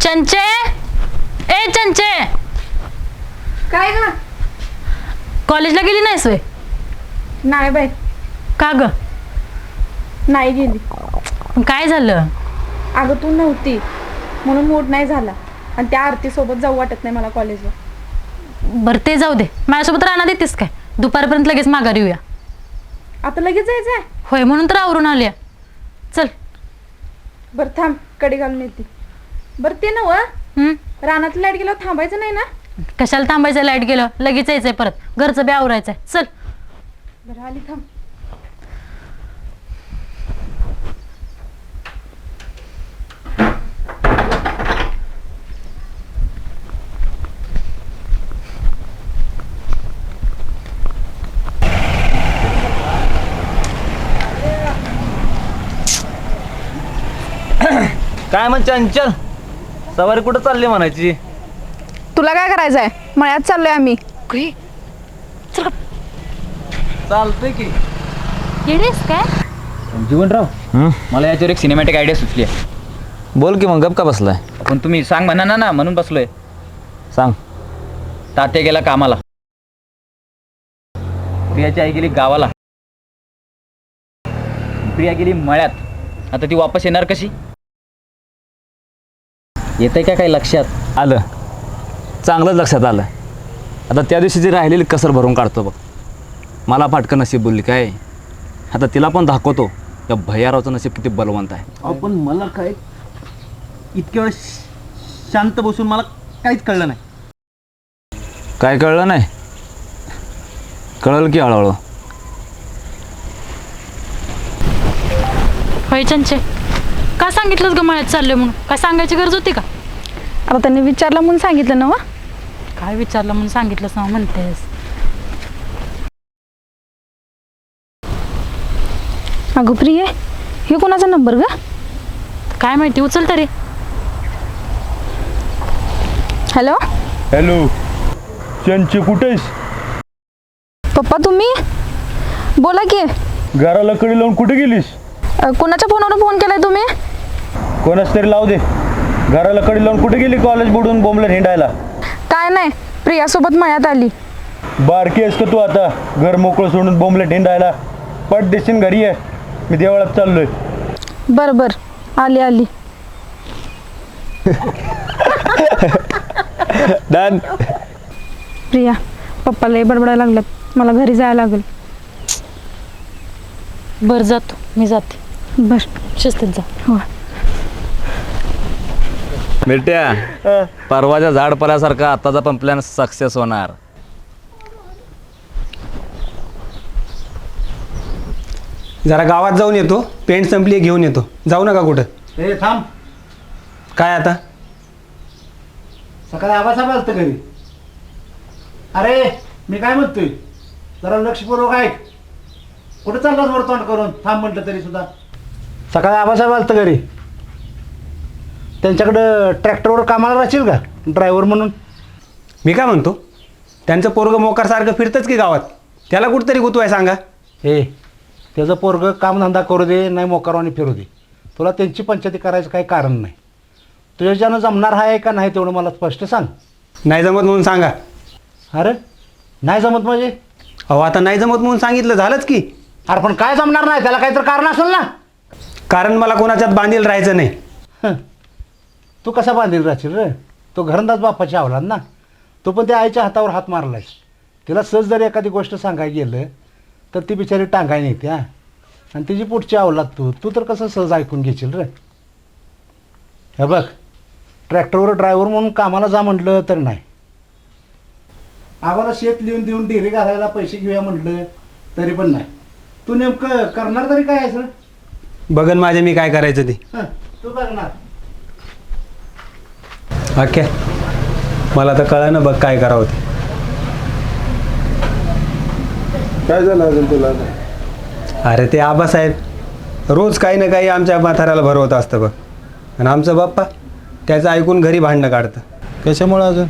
चंचे, ए चंचे, काय ग? कॉलेजला गेली नाहीस वे? नाही बाई, का ग? नाही गेली. काय झालं? अगं तू नव्हती म्हणून मूड नाही झाला आणि त्या आरतीसोबत जाऊ वाटत नाही मला कॉलेजला. बरं ते जाऊ दे, माझ्यासोबत राहणार देतेस काय? दुपारपर्यंत लगेच माघारी येऊया. आता लगेच जायचंय? होय, म्हणून तर आवरून आली. चल. बरं थांब, कडी घालून येते. बरं ते नव रानात लाईट गेल्यावर थांबायचं नाही ना? कशाला थांबायचं? लाईट गेलं लगेच यायचंय, परत घरचं बी आवरायचंय. चल. बरं आली, थांब. काय म्हण चंचल, सवारी कुठं चालली म्हणायची? तुला काय करायचंय? मळ्यात चाललोय आम्ही. चालतंय की. येडीस काय? जीवनराव, मला याच्यावर एक सिनेमॅटिक आयडिया सुचली आहे. बोल की मग, गप का बसलाय? पण तुम्ही सांग म्हणा ना म्हणून बसलोय. सांग. तात्या गेला कामाला, प्रियाची आई गेली गावाला, प्रिया गेली मळ्यात. आता ती वापस येणार कशी? येतंय का काही लक्षात? आलं, चांगलंच लक्षात आलं. आता त्या दिवशीची राहिलेली कसर भरून काढतो बघ. मला फाटकं नशीब बोलली काय, आता तिला पण दाखवतो त्या भैयारावचं नशीब किती बलवंत आहे. पण मला काय इतक्या वेळ शांत बसून मला काहीच कळलं नाही. काय कळलं नाही? कळलं की हळूहळू. होय चंचे, का सांगितलंस ग मळ्यात चाललोय म्हणून? काय सांगायची गरज होती का? आता त्यांनी विचारलं म्हणून सांगितलं ना? काय विचारलं म्हणून सांगितलंस ना म्हणतेस? अगं प्रिये, हे कोणाचा नंबर ग? काय माहिती, उचल तरी. हॅलो हॅलो, चंची कुठेस? पप्पा तुम्ही? बोला की. घराला कडी लावून कुठे गेलीस? कोणाच्या फोनवरून फोन केलाय तुम्ही? कोणाच तरी लावू दे. घराला कडी लावून कुठे गेली कॉलेज बुडून बोंबलं हिंडायला? काय नाही, प्रियासोबत मळ्यात आली. बारकी आहेस का तू आता? घर मोकळं सोडून बोंबलं हिंडायला? पट देशील घरी आहे, मी देवळात चाललोय. बरं बर, आली आली. डन. प्रिया, पप्पा लय बडबडायला लागल्यात, मला घरी जायला लागेल. बरं जातो, मी जाते. बर शिस्तीत जा. हो. मिरट्या, परवाच्या झाड पल्यासारखा आताचा पण प्लॅन सक्सेस होणार. जरा गावात जाऊन येतो, पेंट संपली घेऊन येतो. जाऊ नका कुठं. हे थांब, काय आता? सकाळी आवाज आला घरी. अरे मी काय म्हणतोय, जरा लक्षपूर्वक ऐक. कुठं चाललास वर तोंड करून? थांब म्हटलं तरी सुद्धा. सकाळी आबासाहेब आलतं घरी. त्यांच्याकडं ट्रॅक्टरवर कामाला राहशील का, ड्रायव्हर म्हणून? मी काय म्हणतो, त्यांचं पोरगं मोकारसारखं फिरतंच की गावात, त्याला कुठंतरी गुतवाय सांगा. हे त्याचं पोरगं कामधंदा करू दे, नाही मोकारवानी फिरू दे, तुला त्यांची पंचायती करायचं काही कारण नाही. तुझ्याच्यानं जमणार आहे का नाही तेवढं मला स्पष्ट सांग. नाही जमत म्हणून सांगा. अरे नाही जमत म्हणजे? अहो आता नाही जमत म्हणून सांगितलं, झालंच की. अरे पण काय जमणार नाही, त्याला काहीतरी कारण असेल ना. कारण मला कोणाच्यात बांधील राहायचं नाही. तू कसा बांधील राहशील रे? तो घरंदाज बापाची अवलाद ना. तो पण त्या आईच्या हातावर हात मारलायस. तिला सहज जर एखादी गोष्ट सांगायला गेलं तर ती बिचारी टांगाय नाही त्या, आणि तिची पुढची अवलाद तू तर कसं सहज ऐकून घेशील रे? हे बघ, ट्रॅक्टरवर ड्रायव्हर म्हणून कामाला जा म्हटलं तर नाही. आम्हाला शेत लिहून देऊन डेअरी घालायला पैसे घेऊया म्हटलं तरी पण नाही. तू नेमकं करणार तरी काय आहेस रे? बघन माझे मी काय करायचं ते. तू बघणार. अख्या मला तर कळलं ना, बघ काय करावं ते. काय झालं अजून तुला? अरे ते आबासाहेब रोज काही ना काही आमच्या म्हाताऱ्याला भरवत असतं बघ. आणि आमचं बाप्पा त्याचं ऐकून घरी भांडणं काढतं. कशामुळे अजून?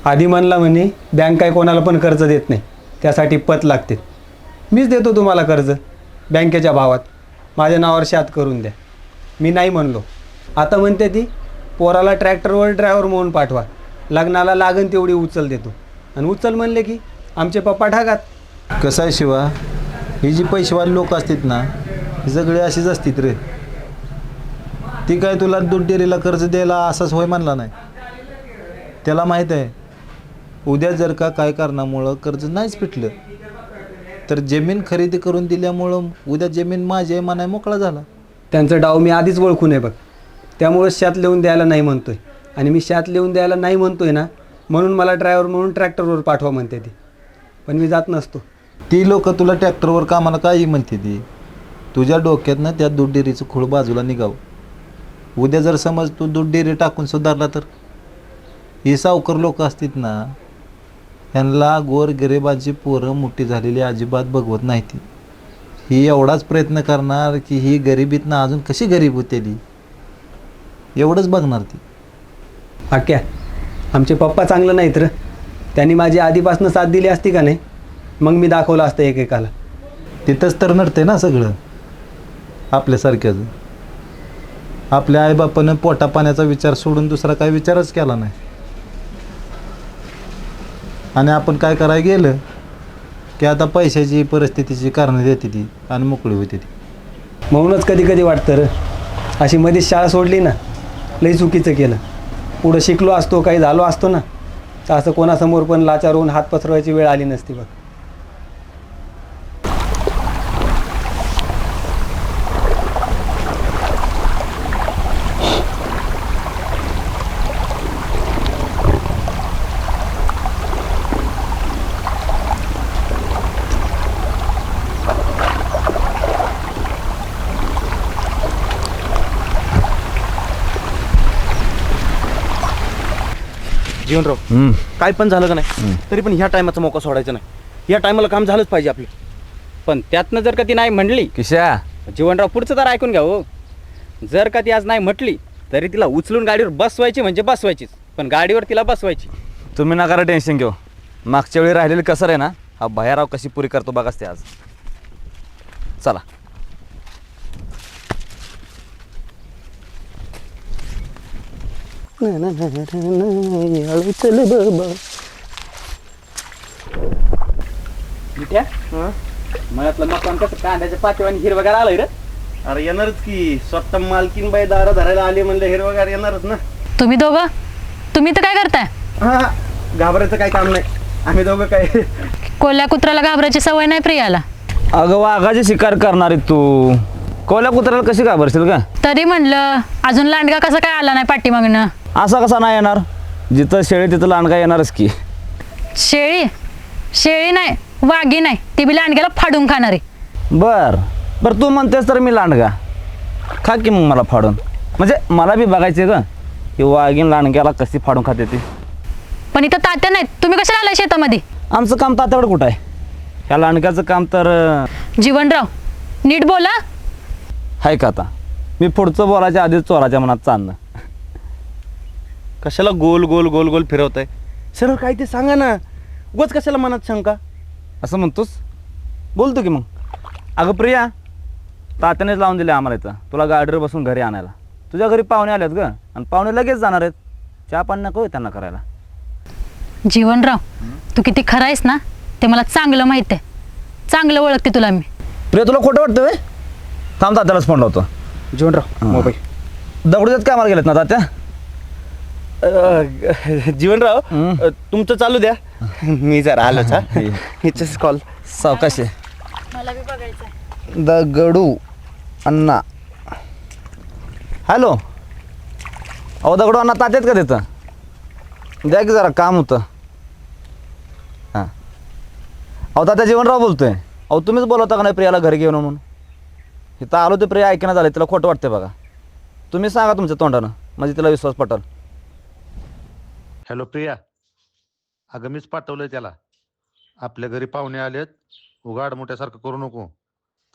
आधी म्हणला म्हणे बँक काय कोणाला पण कर्ज देत नाही, त्यासाठी पत लागते. मीच देतो तुम्हाला कर्ज बँकेच्या भावात, माझ्या नावावर शात करून द्या. मी नाही म्हणलो. आता म्हणते ती पोराला ट्रॅक्टरवर ड्रायव्हर म्हणून पाठवा, लग्नाला लागन तेवढी उचल देतो. आणि उचल म्हणले की आमचे पप्पा ठाकात. कसं आहे शिवा, ही जी पैसेवाले लोक असतात ना, ही सगळे अशीच असतात रे. ती काय तुला दूध डेअरीला कर्ज द्यायला असाच होय म्हणला नाही. त्याला माहीत आहे उद्या जर का काय कारणामुळं कर्ज नाहीच फिटलं तर जमीन खरेदी करून दिल्यामुळं उद्या जमीन माझी आहे म्हणाय मोकळा झाला. त्यांचं डाव मी आधीच ओळखून आहे बघ, त्यामुळं शेत लिहून द्यायला नाही म्हणतोय. आणि मी शेत लिहून द्यायला नाही म्हणतोय ना, म्हणून मला ड्रायव्हर म्हणून ट्रॅक्टरवर पाठवा म्हणते ती, पण मी जात नसतो. ती लोक तुला ट्रॅक्टरवर कामाला काही म्हणते ती, तुझ्या डोक्यातनं त्या दूध डेअरीचं खूळ बाजूला निघावं. उद्या जर समज तू दूध डेअरी टाकून सुधारला तर ही सावकर लोक असतात ना, ह्यांना गोर गरिबांची पोरं मोठी झालेली अजिबात बघवत नाही ती. ही एवढाच प्रयत्न करणार की ही गरिबीतनं अजून कशी गरीब होतेली एवढंच बघणार ती. आक्या, आमचे पप्पा चांगलं नाहीत र, त्यांनी माझी आधीपासून साथ दिली असती का नाही, मग मी दाखवलं असतं एकेकाला. तिथंच तर नडते ना सगळं आपल्यासारख्याचं. आपल्या आईबापानं पोटा पाण्याचा विचार सोडून दुसरा काही विचारच केला नाही. आणि आपण काय करायला गेलं की आता पैशाची परिस्थितीची कारणं देते ती आणि मोकळी होते ती. म्हणूनच कधी कधी वाटतं र, अशी मध्येच शाळा सोडली ना, लई चुकीचं केलं. पुढं शिकलो असतो, काही झालो असतो ना, तर असं कोणासमोर पण लाचार होऊन हात पसरवायची वेळ आली नसती बघ. जीवनराव, काय पण झालं का नाही तरी पण ह्या टायमाचा मौका सोडायचा नाही. ह्या टायमाला काम झालंच पाहिजे आपलं. पण त्यातनं जर का ती नाही म्हणली किशा, जीवनराव पुढचं तर ऐकून घ्या हो. जर का ती आज नाही म्हटली तरी तिला उचलून गाडीवर बसवायची म्हणजे बसवायचीच, पण गाडीवर तिला बसवायची. तुम्ही नका टेन्शन घेऊ. मागच्या वेळी राहिलेली कसर आहे ना, हा भैयाराव कशी पुरी करतो बघाच ते आज. चला. मिठ्या मळ्यातलं मकान कसं कांद्याच्या पाठीवानी हिरवगार आलंय रे. अरे येणारच की, स्वतः मालकीन बाई दारा धरायला आली म्हणलं हिरवगार येणारच ना. तुम्ही दोघं, तुम्ही तर काय करताय? हा, घाबरायचं काही काम नाही. आम्ही दोघं काय कोल्ह्या कुत्र्याला घाबरायची सवय नाही प्रियाला. अगं वाघाची शिकार करणारी तू कोल्या कुत्र्याला कशी घाबरशील का? तरी म्हणलं अजून लांडगा कसा काय आला नाही पाठीमागनं? असा कसा नाही येणार? जिथं शेळी तिथं लांडगा येणारच की. शेळी शेळी नाही, वाघी नाही, ती बी लांडग्याला फाडून खाणारी. बर तू म्हणतेस तर मी लांडगा खा की मग मला फाडून. म्हणजे मला बी बघायचे ग की वाघीन लांडग्याला कशी फाडून खाते ती. पण इथं तात्या नाहीत, तुम्ही कशाला आलाय शेतामध्ये? आमचं काम तात्याकडे कुठं आहे? ह्या लांडग्याचं काम तर जीवनराव नीट बोला. आहे का? आता मी पुढचं बोलायच्या आधीच चोराच्या मनात चालणं. कशाला गोल गोल गोल गोल फिरवताय? सरळ काय ते सांगा ना, उगाच कशाला मनात शंका? असं म्हणतोस? बोलतो की मग. अगं प्रिया, तात्यानेच लावून दिले आम्हाला इथं तुला गाडीवर बसून घरी आणायला. तुझ्या घरी पाहुणे आलेत ग, आणि पाहुणे लगेच जाणार आहेत. चहा पाणी नको त्यांना करायला. जीवनराव तू किती खरा आहेस ना ते मला चांगलं माहित आहे. चांगलं ओळखते तुला मी. प्रिया तुला खोटं वाटतं वे? थांब, तात्यालाच फोन लावतो. जीवनराव मोबाईल दगडूच्यात कामाला गेलेत ना तात्या? जीवनराव तुमचं चालू द्या, मी जरा आलोच. हा हिचंच कॉल. सावकाश आहे. मला बी बघायचं. दगडू अण्णा. हॅलो. अहो दगडू अण्णा तात्यात का देतं? द्या की जरा काम होतं. हां. अहो तात्या जीवनराव बोलतोय. अहो तुम्हीच बोलवता का नाही प्रियाला घरी घेऊन म्हणून? इथं आलो ते प्रिया ऐकणं झालं, तिला खोटं वाटतंय बघा. तुम्ही सांगा तुमच्या तोंडानं, म्हणजे तिला विश्वास पटेल. हॅलो प्रिया, अगं मीच पाठवलंय त्याला. आपल्या घरी पाहुणे आलेत, उगाड मोठ्यासारखं करू नको.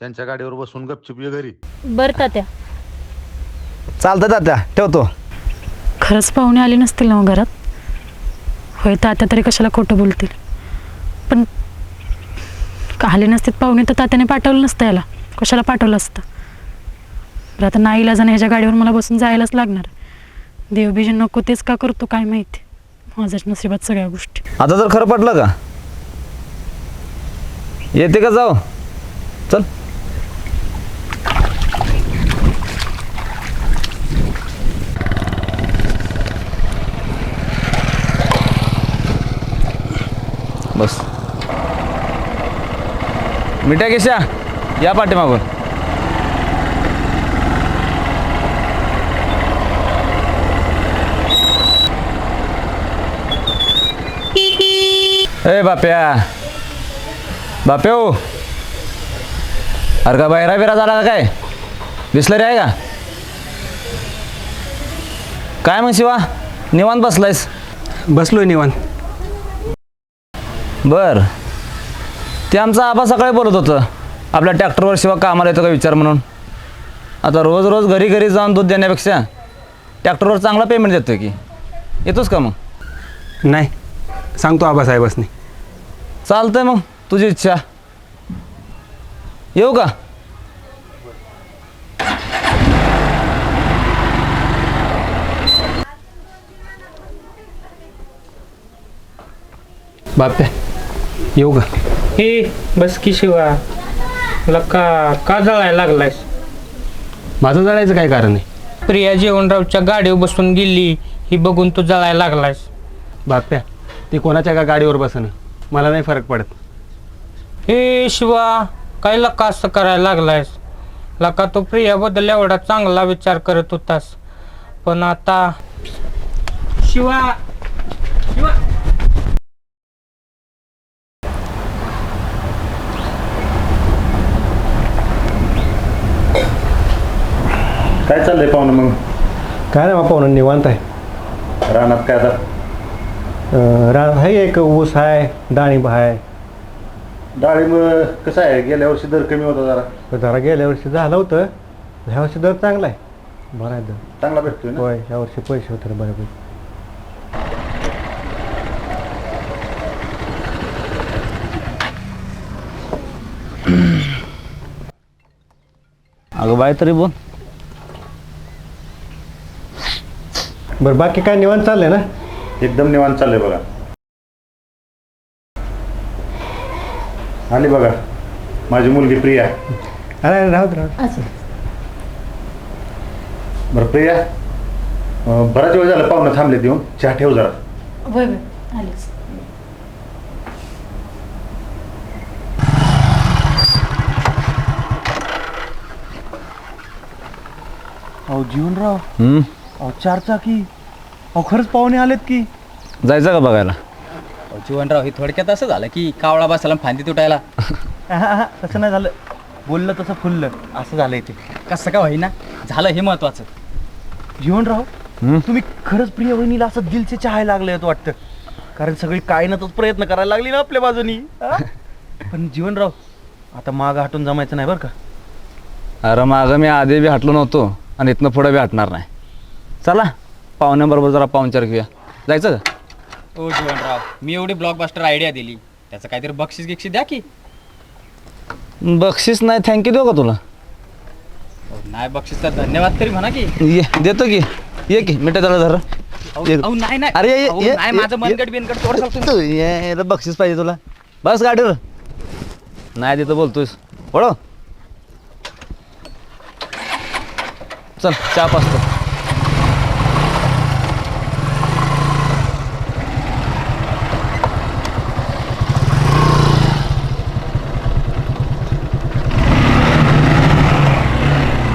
त्यांच्या गाडीवर बसून गपचूप ये घरी. बरं तात्या. चालतं तात्या, ठेवतो. खरंच पाहुणे आले नसतील ना घरात? होय, तात्या तरी कशाला खोटं बोलतील. पण आले नसतील पाहुणे तर तात्याने पाठवलं नसतं याला. कशाला पाठवलं असतं? बरं आता नाही इलाजाने ह्याच्या गाडीवर मला बसून जायलाच लागणार. देवबीजी नको तेच का करतो काय माहिती. माझ्याच नशिबात सगळ्या गोष्टी. आता जर खरं पडलं का येते का जाऊ चल. बस मिठ्या केशा या पाठीमागून. ए बाप्या बाप्या हो अरे का बाहेरा बिरा झाला का काय बिसलरी आहे का काय मग शिवा निवांत बसलायस. बसलोय निवांत. बर ते आमचा आबा सकाळी बोलत होतं आपल्या ट्रॅक्टरवर शिवा कामाला येतो का विचार म्हणून. आता रोज रोज घरी घरी जाऊन दूध देण्यापेक्षा ट्रॅक्टरवर चांगला पेमेंट देतो की येतोस का मग. नाही सांगतो आबासाहेबासनी. चालतंय मग तुझी इच्छा. येऊ का. बाप्या येऊ का. हे बस की शिवा तुला का जळायला लागलायस. माझं जळायचं काय कारण आहे. प्रिया जेवणरावच्या गाडीवर बसून गेली ही बघून तू जळायला लागलायस. बाप्या ती कोणाच्या का गाडीवर बसणं मला नाही फरक पडत. हे शिवा काय लका असं करायला लागलायस. लका तो प्रियाबद्दल एवढा चांगला विचार करत होतास पण आता शिवा शिवा काय चाललंय पाहुणं मग. काय नाही बापा म्हणून निवांत आहे. रानात काय आता. आहे एक ऊस आहे डाळिंब आहे. डाळिंब कसं आहे गेल्या वर्षी दर कमी होता जरा. जरा गेल्या वर्षी झालं होतं ह्या वर्षी दर चांगला आहे. बरं आहे दर चांगला भेटतोय ना. होय ह्या वर्षी पैसे होते बऱ्यापैकी. अगं बाय तरी बोल. बरं बाकी काय निवांत चाललंय ना. एकदम निवांत चाललंय बघा. आली बघा माझी मुलगी प्रिया. अरे राहू बरं प्रिया बराच वेळ झाला पाहुणं थांबले येऊन चहा ठेव जरा. वय वय आलीच. अहो जीवनराव हम्म, अहो चार चाकी अहो खरंच पाहुणे आलेत की. जायचं का बघायला. जीवनराव हे थोडक्यात असं झालं की कावळा बसायला फांदी तुटायला. तसं नाही झालं बोललं तसं फुललं असं झालंय ते. कसं का होईना झालं हे महत्वाचं. जीवनराव तुम्ही खरंच प्रिय वहिनीला असं दिलचे चाहायला लागले वाटतं कारण सगळी काय ना तोच प्रयत्न करायला लागली ना आपल्या बाजूनी. पण जीवनराव आता माग हटून जमायचं नाही बरं का. अरे मागं मी आधी बी हटलो नव्हतो आणि इथनं पुढे बी हटणार नाही. चला पाहुण्याबरोबर जरा पाहुणचार घेऊया. जायचं का. ओ जीवनराव मी एवढी ब्लॉकबस्टर आयडिया दिली त्याचं काहीतरी बक्षीस गिक्षीस द्या की. बक्षीस नाही थँक्यू देऊ का तुला. नाही बक्षीस तर धन्यवाद तरी म्हणा की. ये देतो की ये की मिठा त्याला धर. अहो, नाही नाही अरे अहो, नाही माझं मनगट बिनगट थोडं सांगतो. तू ये बक्षीस पाहिजे तुला. बस गाडीवर नाही देतो बोलतोयस पळो. चल चहा पाचतो.